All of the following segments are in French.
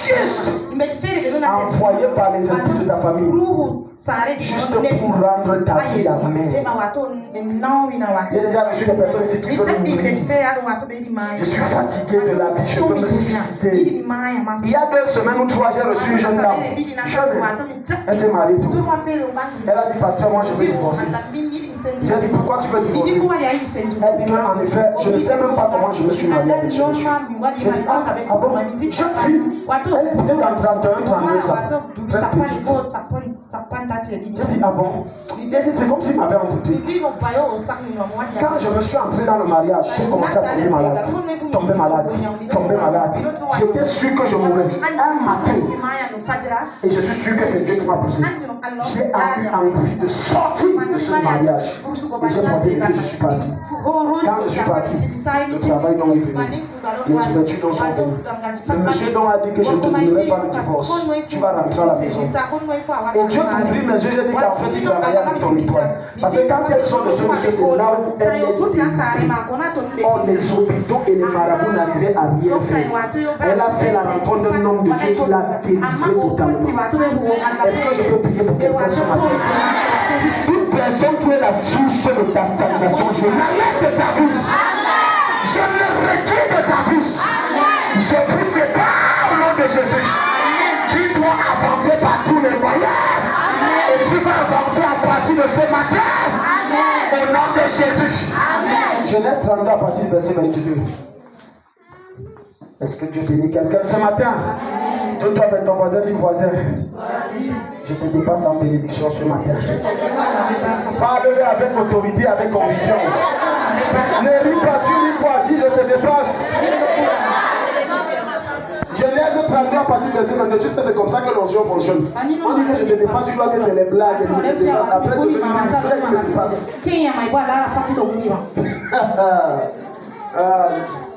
juste envoyé par les esprits de ta famille, juste pour rendre ta vie amère. J'ai déjà reçu des personnes ici qui veulent mourir. Je suis fatigué de la vie, je veux me suicider. Il y a 2 semaines ou 3, j'ai reçu une jeune dame. Elle s'est mariée tout. Elle a dit, pasteur, moi je veux divorcer. J'ai dit, pourquoi tu veux divorcer? Elle dit, en effet, je ne sais même pas comment je me suis mariée avec ce monsieur. J'ai dit, ah bon, jeune fille, elle est peut-être en 31, 32 ans. Très petite. J'ai dit, ah bon? Elle dit, c'est comme s'il m'avait envoûté. Quand je me suis entré dans le mariage, j'ai commencé à tomber malade. J'étais sûr que je mourrais. Un matin, et je suis sûr que c'est Dieu qui m'a poussé. J'ai envie de sortir de ce mariage. Et j'ai porté et je suis parti. Quand je suis parti, le travail dont il venait, les ouvertures dont sont venues. Le monsieur dont a dit que je ne te donnerai pas le divorce. Tu vas rentrer à la maison. Et Dieu ouvrit mes yeux, j'ai dit qu'en fait il travaillait avec ton étoile. Parce que quand elle sort de ce monsieur, c'est là où elle est délivrée. Or les hôpitaux et les marabouts n'arrivaient à rien faire. Elle a fait la rencontre d'un homme de Dieu qui l'a délivré totalement. Est-ce que je peux prier pour quelqu'un ce matin? Toute personne qui est la source de ta stagnation, je l'enlève de ta vie. Je le retire de ta vie. Je vous sépare au nom de Jésus. Tu dois avancer par tous les moyens. Et tu vas avancer à partir de ce matin. Au nom de Jésus. Genèse 32 à partir du verset 22. Est-ce que Dieu bénit quelqu'un ce matin? Donne-toi avec ton voisin du voisin. Je te dépasse en bénédiction ce matin. Parle-le avec autorité, avec conviction. Ne ris pas, tu ris quoi? Dis, je te dépasse. Genèse 32 à partir du verset 22. Tu sais, c'est comme ça que l'onction fonctionne. On dit que je te dépasse, tu vois que c'est les blagues. Après, tu me dépasses.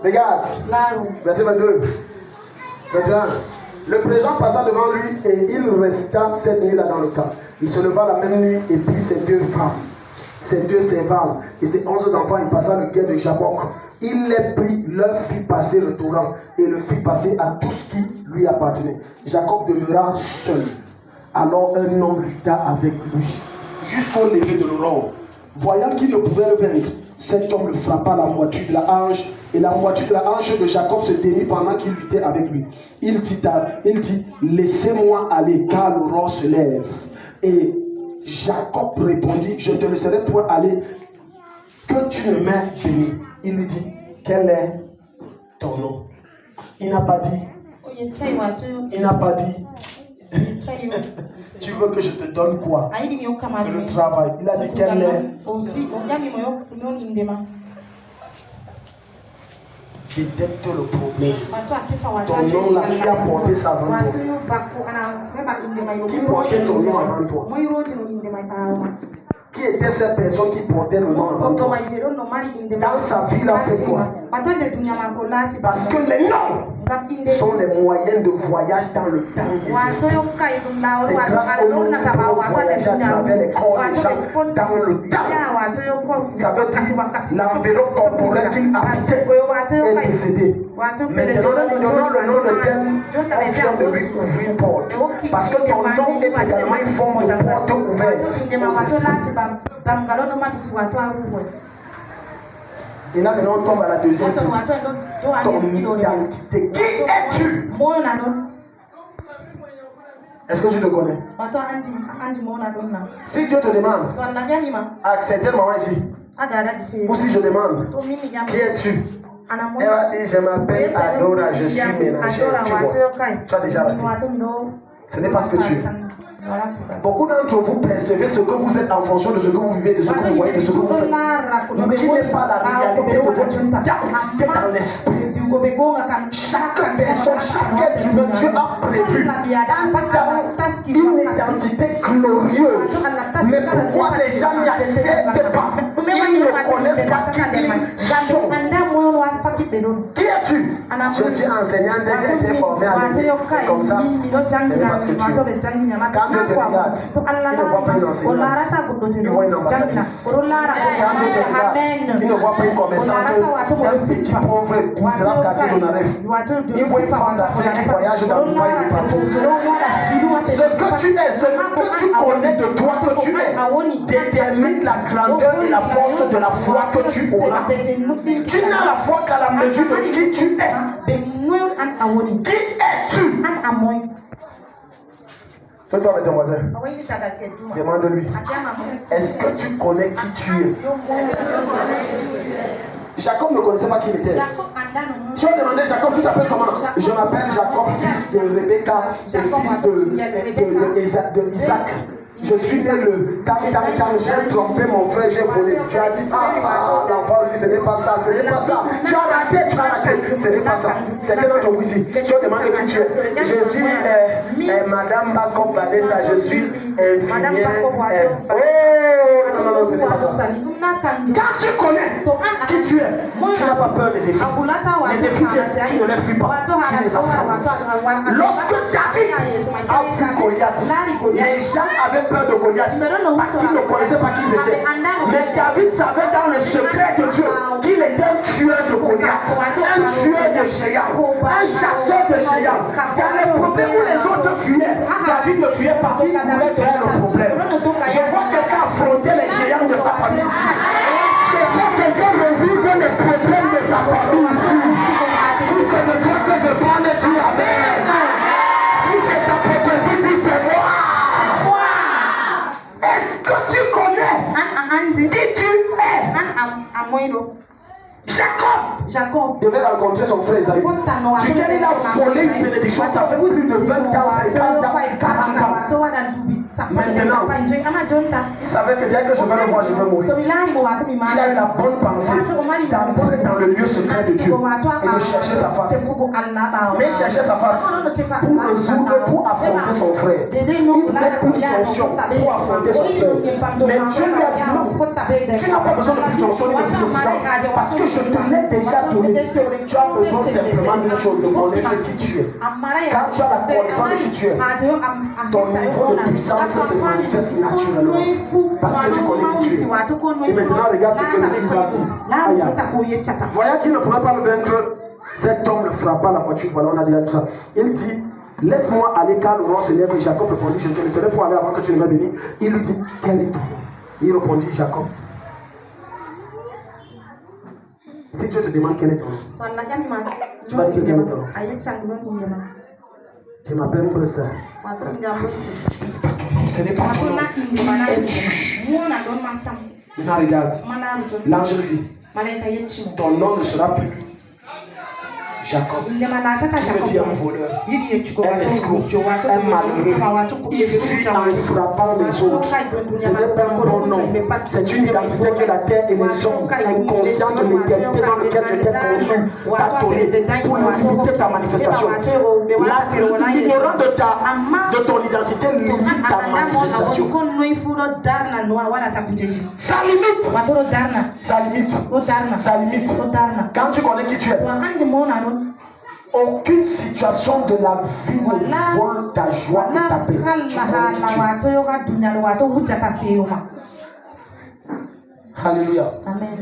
Regarde. Verset 22. 21. Le présent passa devant lui et il resta cette nuit-là dans le camp. Il se leva la même nuit et prit ses 2 femmes, ses 2 servantes et ses 11 enfants. Il passa le guet de Jabbok. Il les prit, leur fit passer le torrent et le fit passer à tout ce qui lui appartenait. Jacob demeura seul. Alors un homme lutta avec lui jusqu'au lever de l'aurore. Voyant qu'il ne pouvait le vaincre, cet homme le frappa la moitié de la hanche, et la moitié de la hanche de Jacob se démit pendant qu'il luttait avec lui. Il dit, laissez-moi aller, car l'aurore se lève. Et Jacob répondit, je ne te laisserai point aller, que tu ne m'aies béni. Il lui dit, quel est ton nom? Il n'a pas dit. Tu veux que je te donne quoi? C'est le travail. Il a dit quel est. Détecte le problème. Ton nom là, qui a porté ça avant toi? Qui portait ton nom avant toi? Qui étaient ces personnes qui portaient le nom avant toi? Dans sa vie, il a fait quoi? Parce que les noms sont les moyens de voyage dans le temps des esprits. C'est grâce au nom que nous voyageons à travers les corps des gens dans le temps. Ça veut dire l'enveloppe corporelle qu'il habitait est décédé. Maintenant, nous donnons le nom de tel, on vient de lui ouvrir une porte. Parce que ton nom est également une forme de porte ouverte aux esprits. Et là maintenant on tombe à la deuxième tour. Ton identité. Qui es-tu? Est-ce que tu te connais? Si Dieu te demande, accepte maman ici. Ou si je demande, qui es-tu? Elle va dire, je m'appelle Adora, je suis ménagère. Tu vois, tu as déjà raté. Ce n'est pas ce que tu es. Beaucoup d'entre vous percevez ce que vous êtes en fonction de ce que vous vivez, de ce que vous voyez, de ce que vous faites. Mais qui n'est pas la réalité de votre identité dans l'esprit. Chaque personne, chaque être humain, Dieu a prévu une identité glorieuse. Mais pourquoi les gens n'y acceptent pas? Ils ne connaissent pas qui ils sont. Qui es-tu? Je suis enseignante, j'ai été formée à l'école. Comme ça, c'est parce que tu es. Quand Dieu te regarde, il ne voit pas une enseignante, il voit une ambassadrice. Quand Dieu te regarde, il ne voit pas une commerçante d'un petit pauvre misérable quartier de Nazareth. Il voit une femme d'Afrique qui voyage dans le Dubaï et partout. Ce que tu es, ce que tu connais de toi que tu es, détermine la grandeur et la force de la foi que tu auras. Tu n'as la foi qu'à la mesure de qui tu es. Qui es-tu? Fais-toi avec ton voisin. Demande-lui. Est-ce que tu connais qui tu es? Jacob ne connaissait pas qui il était. Si on demandait Jacob, tu t'appelles comment? Je m'appelle Jacob, fils de Rebecca et fils de Isaac. Je suis né le tam, j'ai trompé mon frère, j'ai volé. Tu as dit, l'enfant aussi, ce n'est pas ça, ce n'est pas ça. Tu as raté, ce n'est pas ça. C'est quel autre vous ici? Si on demande qui tu es, je suis Madame Bakop Vanessa, je suis infirmière. Oh, non, ce n'est pas ça. Quand tu connais qui tu es, tu n'as pas peur des défis. Les défis, tu ne les fuis pas, tu les affrontes. Lorsque David a vu Goliath, les gens avaient peur de Goliath parce qu'ils ne connaissaient pas qui ils étaient. Mais David savait dans le secret de Dieu qu'il était un tueur de Goliath, un tueur de géants, un chasseur de géants. Dans les problèmes où les autres fuyaient, David ne fuyait pas, il courait vers le problème. Je vois quelqu'un affronter les géants de sa famille ici. Je vois quelqu'un revivre les problèmes de sa famille ici. Si c'est de toi que je parle, dis Amen. Si c'est ta prophétie, dis c'est moi. Est-ce que tu connais qui tu es? Jacob devait rencontrer son frère Esaü. Duquel il a volé une bénédiction, ça fait plus de 20 ans, 50 ans, 40 ans. Maintenant, il savait que dès que je vais le voir, je vais mourir. Il a eu la bonne pensée d'entrer dans le lieu secret de Dieu et de chercher sa face. Mais il cherchait sa face pour résoudre, pour affronter son frère. Il voulait plus d'onction pour affronter son frère. Mais Dieu lui a dit non, tu n'as pas besoin de plus d'onction ni de plus de puissance parce que je te l'ai déjà donné. Tu as besoin simplement d'une chose, de connaître qui tu es. Quand tu as la connaissance de qui tu es, ton niveau de puissance se manifeste naturellement. Parce que tu connais qui tu es. Et maintenant, regarde ce que le livre a dit. Voyant qu'il ne pourrait pas le vaincre, cet homme le frappa la voiture. Voilà, on a déjà tout ça. Il dit, laisse-moi aller car le roi se lève. Et Jacob répondit, je te laisserai pour aller avant que tu ne me bénisses. Il lui dit, quel est ton nom? Il répondit, Jacob. Si Dieu te demande quel est ton nom, tu vas dire quel est ton nom. Je m'appelle Bressa. Ce n'est pas ton nom. Qui es-tu? Maintenant regarde. L'ange dit, ton nom ne sera plus Jacob. Il me dit un voleur, un escroc, un malheureux. Il fuit en frappant les autres. Ce n'est pas un bon nom. C'est une identité que la terre et les hommes inconscients de l'éternité dans lequel je t'ai conçu t'a donné pour limiter ta manifestation. L'ignorant de ton identité limite ta manifestation. Ça limite. Ça limite. Quand tu connais qui tu es, aucune situation de la vie ne vole ta joie et ta paix. Alléluia. Amen.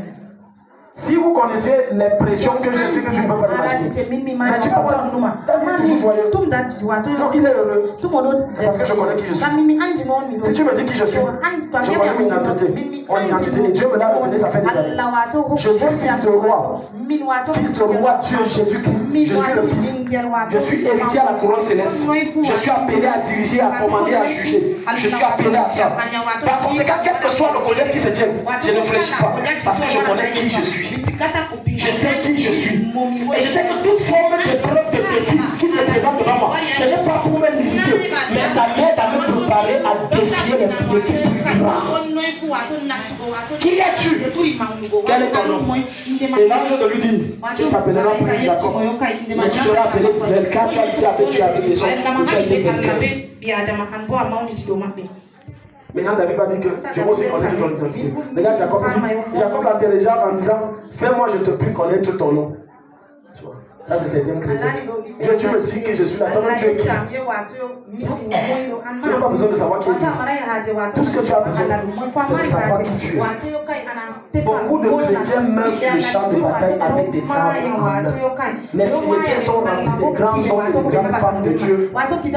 Si vous connaissez les pressions que je dis que tu ne peux pas imaginer, mais tu peux pas toujours joyeux. Non, il est heureux. C'est parce que je connais qui je suis. Si tu me dis qui je suis, je connais mon identité. Mon identité, et Dieu me l'a révélé, ça fait des années. Je suis fils de roi. Fils de roi, Dieu Jésus-Christ. Je suis le fils. Je suis héritier à la couronne céleste. Je suis appelé à diriger, à commander, à juger. Je suis appelé à ça. Par conséquent, quel que soit le Goliath qui se tienne, je ne fléchis pas. Parce que je connais qui je suis. Je sais qui je suis. Et je sais que toute forme d'épreuve, de défi qui se présente devant moi, ce n'est pas pour me limiter, mais ça m'aide à me préparer à défier les défis plus grands. Qui es-tu? Quel est ton nom? Et l'ange de lui dit, tu t'appelleras plus Jacob, mais tu seras appelé Israël, car tu as été appelé avec des hommes et tu as été vainqueur. Maintenant, David va dire que je veux aussi connaître ton identité. Regarde, Jacob l'a interrogé en disant, fais-moi, je te prie connaître ton nom. Ça, c'est certains chrétiens. Dieu, tu me dis que je suis là. Toi, tu es qui? Tu n'as pas besoin de savoir qui est Dieu. Tout ce que tu as besoin, c'est de savoir qui tu es. Beaucoup de chrétiens meurent sur le champ de bataille avec des sabres en main. Les cimetières sont remplis de grands hommes et de grandes femmes de Dieu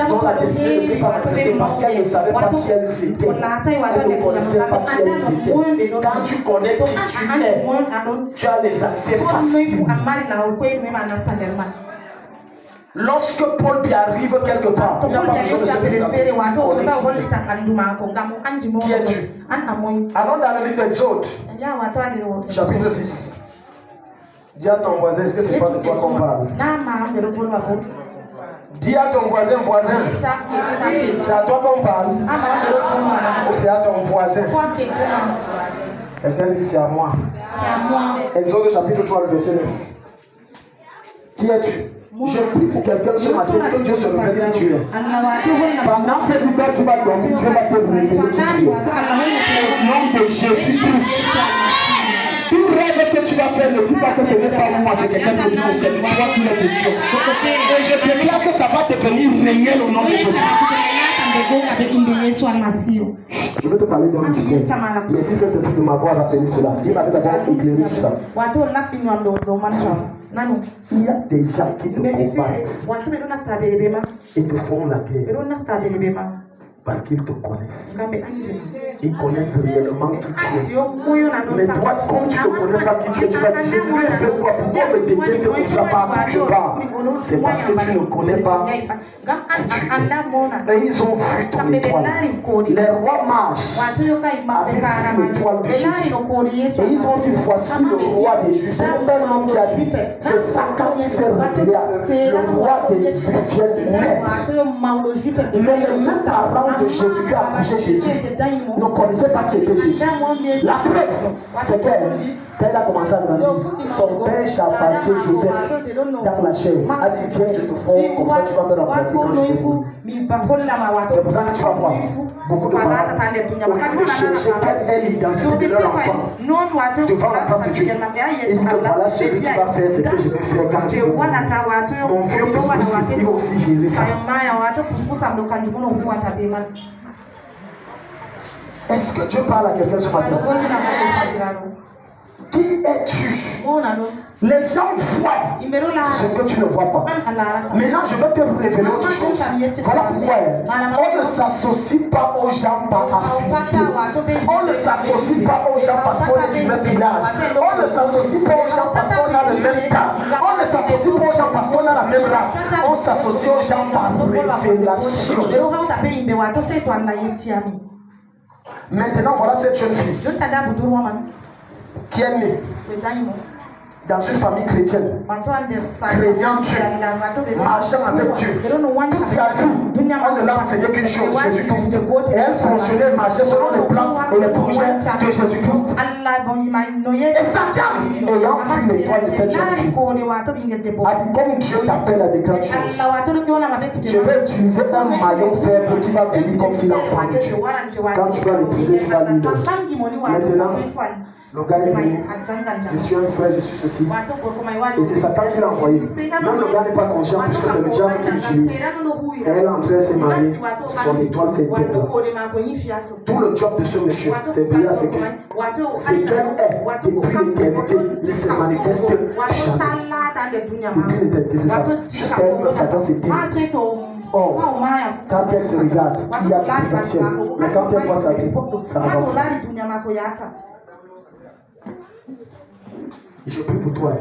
dont la destinée ne s'est pas manifestée parce qu'elles ne savaient pas qui elles étaient. Elles ne connaissaient pas qui elles étaient. Quand tu connais qui tu es, tu as les accès faciles. Lorsque Paul y arrive quelque part, il n'a pas besoin de se présenter. Qui es-tu? Allons dans le livre d'Exode, chapitre 6. Dis à ton voisin, est-ce que c'est pas de toi qu'on parle? Dis à ton voisin, c'est à toi qu'on parle ou c'est à ton voisin? Quelqu'un dit c'est à moi. Exode chapitre 3, le verset 9. Qui es-tu? Je prie pour quelqu'un ce matin que Dieu se révèle qui tu es. Pendant cette nuit, tu vas dormir, Dieu va te révéler qui tu es. Au nom de Jésus-Christ. Tout rêve que tu vas faire, ne dis pas que ce n'est pas moi, c'est quelqu'un qui dit c'est toi qui le questionne. Et je déclare que ça va devenir réel au nom de Jésus. Je vais te parler d'un mystère. Merci Saint-Esprit de m'avoir rappelé cela. Dieu m'avait d'abord éclairé sur ça. Il y a des gens qui te combattent et te font la guerre parce qu'ils te connaissent. Ils connaissent réellement qui tu es. Mais toi, comme tu ne connais pas qui tu es, tu vas dire, je lui ai fait quoi? Pourquoi me détester comme ça partout que je pars? C'est parce que tu ne connais pas qui tu es. Et ils ont vu ton étoile. Les rois marchent avec l'étoile de Jésus. Et ils ont dit, voici le roi des Juifs. C'est un homme qui a dit, c'est Satan qui s'est révélé à eux. Le roi des Juifs vient de naître. Mais les deux parents de Jésus qui a accouché Jésus ne connaissaient pas qui était Jésus. La preuve, c'est qu'elle a commencé à grandir. Son père Chapaté Joseph, dans la chair, a dit viens, je te fonds, comme ça tu vas me remplacer quand je vais venir. C'est pour ça que tu vas voir beaucoup de parents, au lieu de chercher quelle est l'identité de leur enfant, devant la face de Dieu, ils disent que voilà celui qui va faire ce que je vais faire quand je vais venir. Mon vieux pousse, il va aussi gérer ça. Est-ce que Dieu parle à quelqu'un ce matin? Qui es-tu? Les gens voient ce que tu ne vois pas. Maintenant, je vais te révéler autre chose. Voilà pourquoi on ne s'associe pas aux gens par affinité. On ne s'associe pas aux gens parce qu'on est du même village. On ne s'associe pas aux gens parce qu'on a le même cas. On ne s'associe pas aux gens parce qu'on a la même race. On s'associe aux gens par révélation. Maintenant, voilà cette jeune fille qui est née dans une famille chrétienne, craignant Dieu, marchant avec Dieu. Toute sa vie, on ne l'a enseigné qu'une chose, Jésus-Christ. Et elle fonctionnait, marchait selon les plans et les projets de Jésus-Christ. Et Satan, ayant vu l'étoile de cette jeune fille, a dit comme Dieu t'appelle à des grandes choses, je vais utiliser un maillon faible qui va venir comme si l'enfant de Dieu. Quand tu vas l'épouser, tu vas lui donner. Maintenant, le gars est venu, je suis un frère, je suis ceci. Et c'est Satan qui l'a envoyé. Même le gars n'est pas conscient puisque c'est le diable qui l'utilise. Et elle est en train de se marier, son étoile s'est éteinte. Tout le job de ce monsieur, c'est veiller à ce que c'est qu'elle est depuis l'éternité, il se manifeste jamais. Depuis l'éternité, c'est ça. Jusqu'à elle, Satan s'est éteint. Or, quand elle se regarde, il y a du potentiel. Mais quand elle voit sa vie, ça avance. Et je prie pour toi.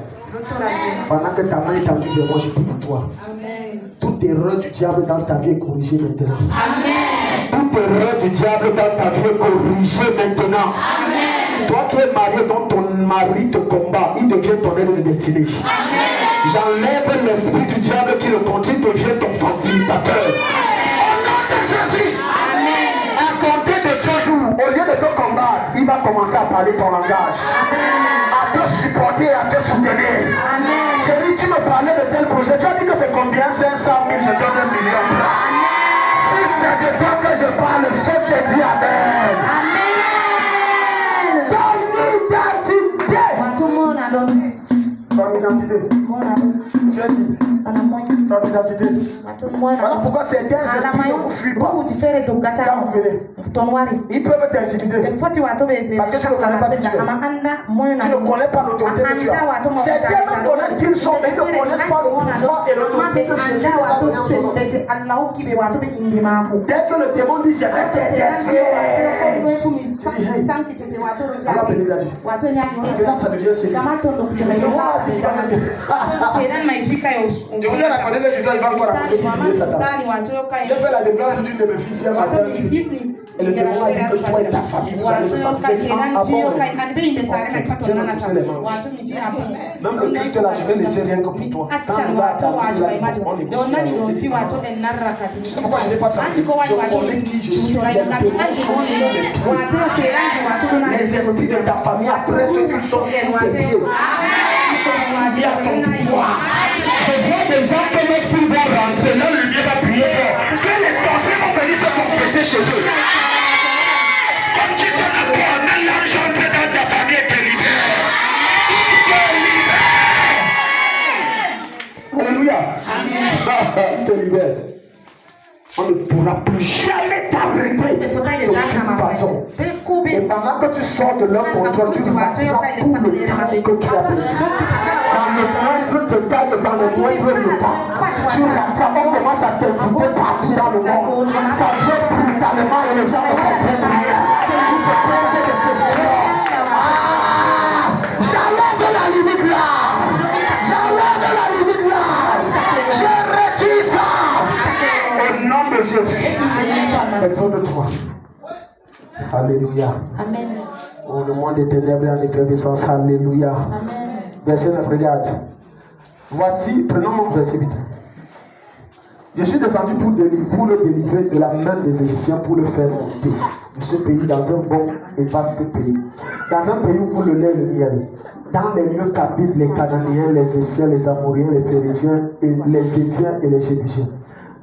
Pendant que ta main est tendue vers moi, je prie pour toi. Amen. Toute erreur du diable dans ta vie est corrigée maintenant. Amen. Toute erreur du diable dans ta vie est corrigée maintenant. Amen. Toi qui es marié, dont ton mari te combat, il devient ton aide de destinée. Amen. J'enlève l'esprit du diable qui le contient, il devient ton facilitateur. Au nom de Jésus. Amen. À compter de ce jour, au lieu de te combattre, il va commencer à parler ton langage. Amen. À te supporter, à te soutenir. Amen. Chérie, tu me parlais de tel projet. Tu as dit que c'est combien? 500 000, je donne 1 million. Amen. Si c'est de toi que je parle, je te dis Amen. Amen. Ton identité. Ton identité. Tu as dit. d'identité. Voilà pourquoi certains esprits ne vous fuient pas. Quand vous venez, ils peuvent t'intimider. Parce que tu ne connais pas qui tu es. Tu ne connais pas l'autorité que tu as. Certains connaissent qui ils sont, mais ils ne connaissent pas le pouvoir et l'autorité que Jésus a. Dès que le démon dit, je vais t'aider. Parce que là, ça devient sérieux. Je vous ai raconté cette histoire, il va encore raconter Satan. J'ai fait la déclaration d'une de mes filles hier matin. Et le démon a dit que toi et ta famille, vous allez ressentir à bord. Je vais pousser les manches. Même le culte là, je vais laisser rien que pour toi. Quand on va t'annoncer là, on négocie. Tu sais pourquoi je n'ai pas de famille? Je connais qui je suis. Les démons sont sur mes pieds. Les esprits de ta famille, après ceux qui sont sous tes pieds, ils sont soumis à ton pouvoir. Je vois des gens que l'esprit va rentrer, leur lumière va briller fort. Que les sorciers vont venir se confesser chez eux. Comme tu te rappelles, même l'ange entre dans ta famille et te libère. Il te libère. Alléluia. Amen. Il te libère. On ne pourra plus jamais t'arrêter d'aucune façon. Et pendant que tu sors de leur contrôle, tu vas tout le temps que tu as besoin. Dans le moindre détail, dans le moindre détail, tu rattrapes, on commence à t'inviter partout dans le monde. Ça vient brutalement et les gens ne comprennent rien. Ils se posent des questions. J'enlève la limite là. J'enlève la limite là. Je réduis ça. Au nom de Jésus. Exode 3. Alléluia. Amen. Oh, le monde est ténèbres en effervescence. Alléluia. Amen. Verset 9, regarde. Voici, prenons mon verset 8. Je suis descendu pour le délivrer de la main des Égyptiens, pour le faire monter de ce pays dans un bon et vaste pays. Dans un pays où coule le lait et le miel. Dans les lieux qu'habitent les Cananéens, les Essiens, les Amoriens, les Phérésiens, et les Éviens et les Jébusiens.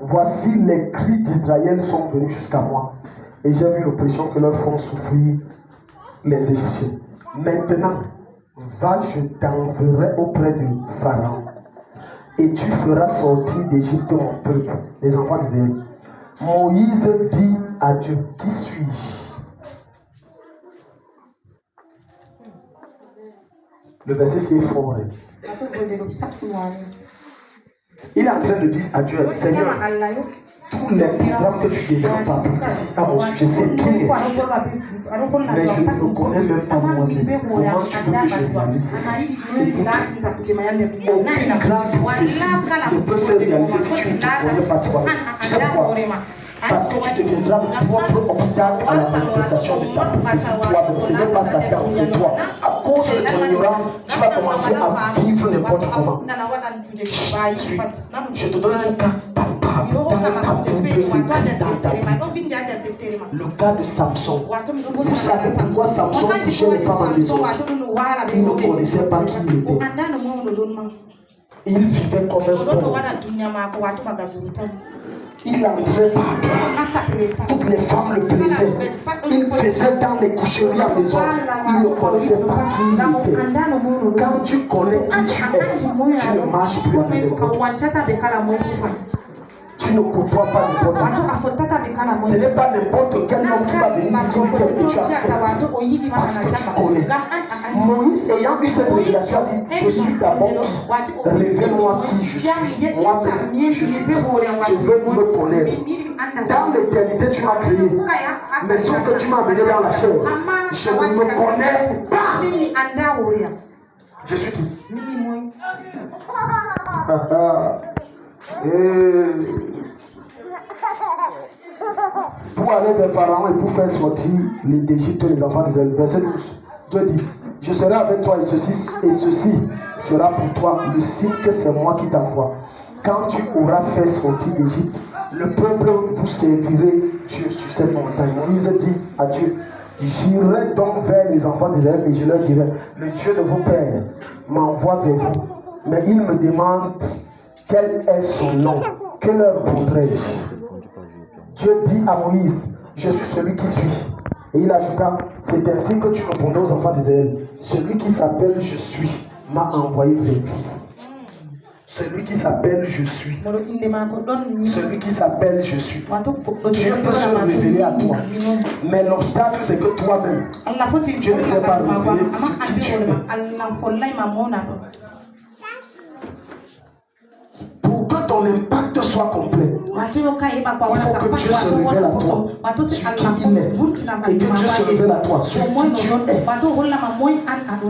Voici les cris d'Israël sont venus jusqu'à moi. Et j'ai vu l'oppression que leur font souffrir les Égyptiens. Maintenant, va, je t'enverrai auprès de Pharaon. Et tu feras sortir d'Égypte mon peuple, les enfants d'Israël. Moïse dit à Dieu, qui suis-je? Le verset c'est fort. Il est en train de dire à Dieu, Seigneur, tous les programmes que tu développes à mon sujet, c'est qui est. Mais je ne connais même pas moi-même. Comment tu veux que je réalise ça? Écoute, aucune grande prophétie ne peut se réaliser si tu ne te connais pas toi. Tu sais pourquoi? Parce que tu deviendras le propre obstacle à la manifestation de ta prophétie toi-même. Ce n'est pas Satan, c'est toi. À cause de ton ignorance, tu vas commencer à vivre n'importe comment. Je te donne un cas palpable dans ta Bible, dans ta Bible. Le cas de Samson. Vous savez pourquoi Samson touchait les femmes en désordre? Il ne connaissait pas qui il était. Il vivait comme un pauvre. Il entrait partout. Toutes les femmes le plaisaient. Il faisait dans les coucheries en désordre. Il ne connaissait pas qui il était. Quand tu connais qui tu es, tu ne marches plus avec n'importe. Tu ne côtoies pas n'importe qui. Ce n'est pas n'importe quel homme qui va venir dire qu'il t'aime et tu acceptes. Parce que tu connais. Moïse, ayant eu cette révélation, a dit, je suis d'abord qui? Révèle-moi qui je suis. Moi-même, je suis. Je veux me connaître. Dans l'éternité, tu m'as créé. Mais sauf que tu m'as amené dans la chair. Je ne me connais pas. Je suis qui? Pour aller vers Pharaon et pour faire sortir d'Égypte les enfants d'Israël. Verset 12. Dieu dit, je serai avec toi et ceci sera pour toi le signe que c'est moi qui t'envoie. Quand tu auras fait sortir d'Égypte, le peuple vous servirait Dieu sur cette montagne. Moïse dit à Dieu, j'irai donc vers les enfants d'Israël et je leur dirai, le Dieu de vos pères m'envoie vers vous. Mais il me demande quel est son nom. Que leur répondrai-je? Dieu dit à Moïse, je suis celui qui suis. Et il ajouta, c'est ainsi que tu répondras aux enfants d'Israël. Celui qui s'appelle je suis m'a envoyé vers vous. Celui qui s'appelle je suis. Celui qui s'appelle je suis. Dieu peut se révéler à toi. Mais l'obstacle, c'est que toi-même, Dieu ne sait pas révéler ce qui tu es. Pour que ton impact soit complet, il faut que Dieu se révèle à toi sur qui il est. Et que Dieu se révèle à toi sur qui tu es.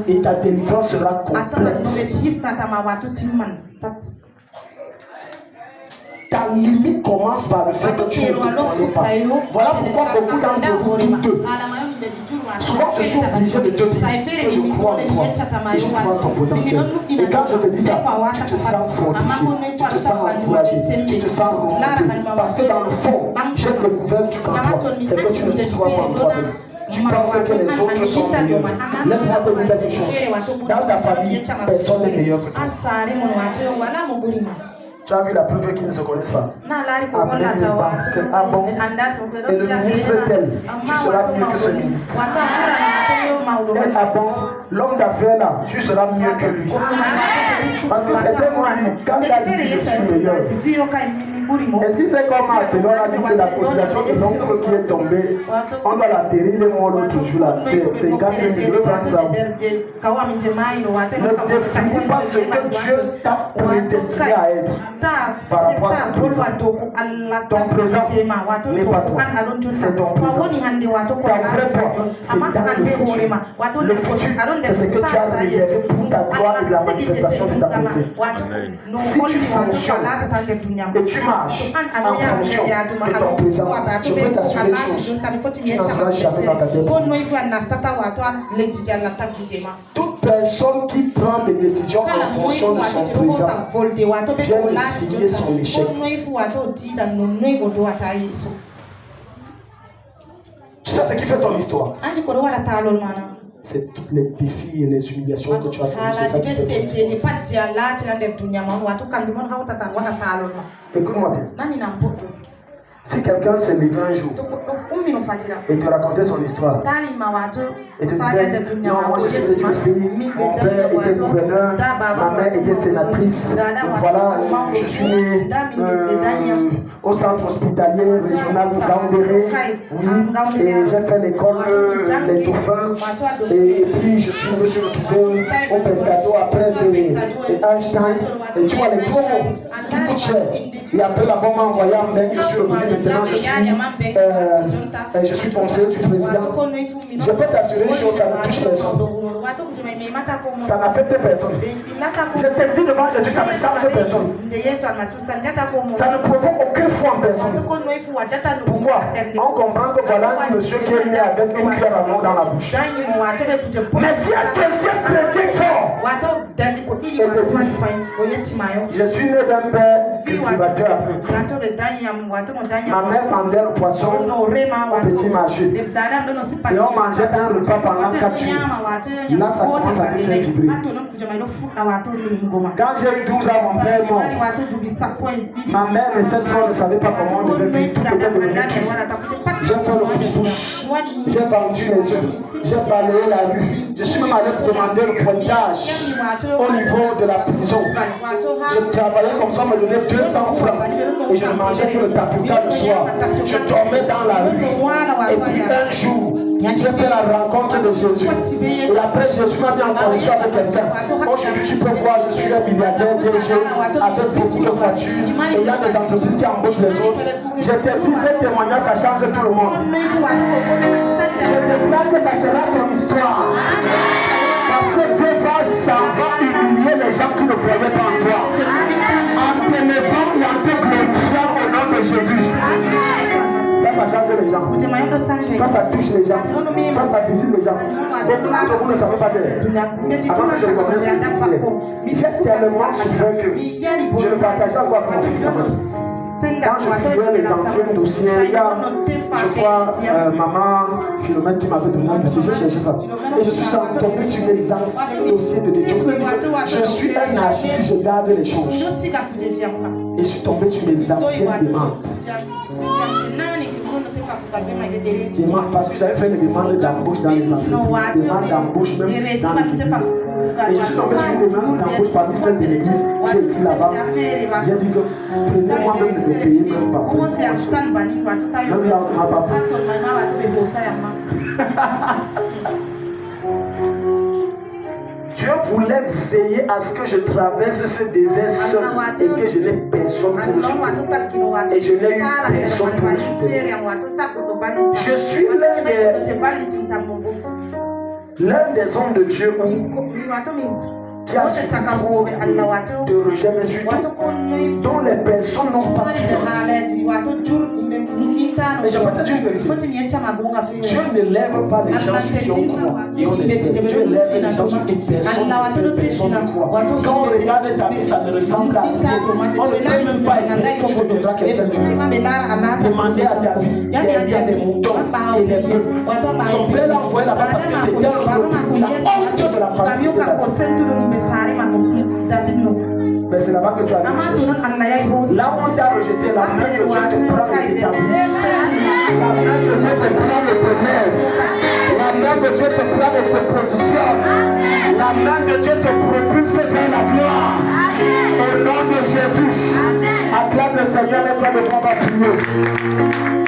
Et ta délivrance sera complète. Ta limite commence par le fait que tu ne te connais pas. Voilà pourquoi beaucoup d'entre vous doutez. Souvent, je suis obligé de te dire que je crois en toi et je crois en ton potentiel. Et quand je te dis ça, tu te sens fortifié, tu te sens encouragé, tu te sens remonté. Parce que dans le fond, j'ai découvert du en toi. C'est que tu ne te crois pas en toi-même. Tu penses que les autres sont meilleurs. Laisse-moi te dire quelque chose. Dans ta famille, personne n'est meilleur que toi. Tu as vu la preuve qu'ils ne se connaissent pas. Ah bon? Et le ministre est tel. Tu seras mieux que ce ministre. Et ah bon? L'homme d'affaires là, tu seras mieux que lui. Parce que c'est tellement lui. Quand il a dit je suis meilleur. Est-ce qu'il sait comment on a dit que la cotisation de l'oncle qui est tombée, on doit l'enterrer les mois l'autre jour là. C'est quand tu veux prendre ça. Ne définis pas ce que Dieu t'a prédestiné à être. Par rapport à ton présent. Ton présent n'est pas toi, c'est ton présent. Ta vraie toi, c'est dans le futur. Le futur, c'est ce que tu as réservé pour ta gloire et la manifestation de ta pensée. Si tu fonctionnes et tu marches en fonction de ton présent, je peux t'assurer une chose, tu n'entreras jamais dans ta tête. Toute personne qui prend des décisions en fonction de son présent vient de signer son échec. Tu sais ce qui fait ton histoire? C'est tous les défis et les humiliations que tu as connues. C'est ça qui fait ton histoire. Écoute-moi bien. Si quelqu'un s'est levé un jour et te racontait son histoire et te disait, non, moi je suis une fille, mon père était gouverneur, ma mère était sénatrice, voilà, je suis né au centre hospitalier régional de Gaoundéré, oui, et j'ai fait l'école Les Dauphins, et puis je me suis retrouvé au Pentado après et Einstein, et tu vois les gros mots qui coûtent cher. Et après la bombe envoyée en Amérique, je suis revenu maintenant, je suis conseiller du président. Je peux t'assurer une chose, ça ne touche personne. Ça n'affecte personne. Je te dis devant Jésus, ça ne change personne. Ça ne provoque aucune foi en personne. Pourquoi? On comprend que voilà un monsieur qui est né avec une cuillère à l'eau dans la bouche. Mais si un deuxième chrétien sort et te dit, je suis né d'un père cultivateur africain. Ma mère vendait le poisson au petit marché. Et on mangeait un repas pendant 4 jours. Là, ça commence à me faire vibrer. Quand j'ai eu 12 ans, mon père est mort. Ma mère et cette fois ne savaient pas comment on devait vivre. Tout était devenu dur. J'ai fait le pouce-pouce. J'ai vendu les œufs. J'ai balayé la rue. Je suis même allé demander le pointage au niveau de la prison. Je travaillais comme ça, on me donnait 200 francs. Et je ne mangeais que le tapioca le soir. Je dormais dans la rue. Et puis un jour, j'ai fait la rencontre de Jésus. Et après, Jésus m'a mis en connexion avec quelqu'un. Aujourd'hui, tu peux voir, je suis un milliardaire DG avec beaucoup de voitures. Et il y a des entreprises qui embauchent les autres. Je te dis, ce témoignage, ça change tout le monde. Je déclare que ça sera ton histoire. Parce que Dieu va humilier les gens qui ne croyaient pas en toi. En t'élevant et en te glorifiant au nom de Jésus. Ça change les gens. Ça touche les gens. Ça visite les gens. Beaucoup d'entre vous ne savez pas que avant que je commence le ministère, j'ai tellement souffert que je ne partageais encore avec mon fils. Quand je suivais les anciens dossiers, il y a, je crois, maman Philomène qui m'avait donné un dossier, j'ai cherché ça. Et je suis tombé sur les anciens dossiers de détour. Je suis un archive, je garde les choses. Et je suis tombé sur les anciennes demandes. Parce que j'avais fait des demandes d'embauche dans les entreprises, des demandes d'embauche même dans les églises. Et je suis tombé sur une demande d'embauche parmi celles de l'église. J'ai écrit là-bas. J'ai dit que prenez-moi même de me payer, même pas pour même là, on ne m'a pas pris. Dieu voulait veiller à ce que je traverse ce désert seul et que je n'ai personne pour me soutenir. Et je n'ai eu personne pour me soutenir. Je suis l'un des hommes de Dieu qui a subi de rejet, mais surtout dont les personnes n'ont pas pu. Mais je peux te dire une vérité. Dieu ne lève pas les gens sur qui on croit et on espère. Dieu lève les gens sur qui personne ne croit. Quand on regarde ta vie, ça ne ressemble à rien. On ne peut même pas espérer que tu deviendras quelqu'un de mieux. Demandez à David, il y a des moutons et des bœufs. Son père l'a envoyé là-bas parce que c'était un rebeu. La honte de la famille, c'était mais c'est là-bas que tu as dû chercher. Là où on t'a rejeté, la main de Dieu te prend et t'établit. La main de Dieu te prend et te lève. La main de Dieu te prend et te positionne. La main de Dieu te propulse vers la gloire. Au nom de Jésus. Acclame le Seigneur, mets-toi devant, va prier.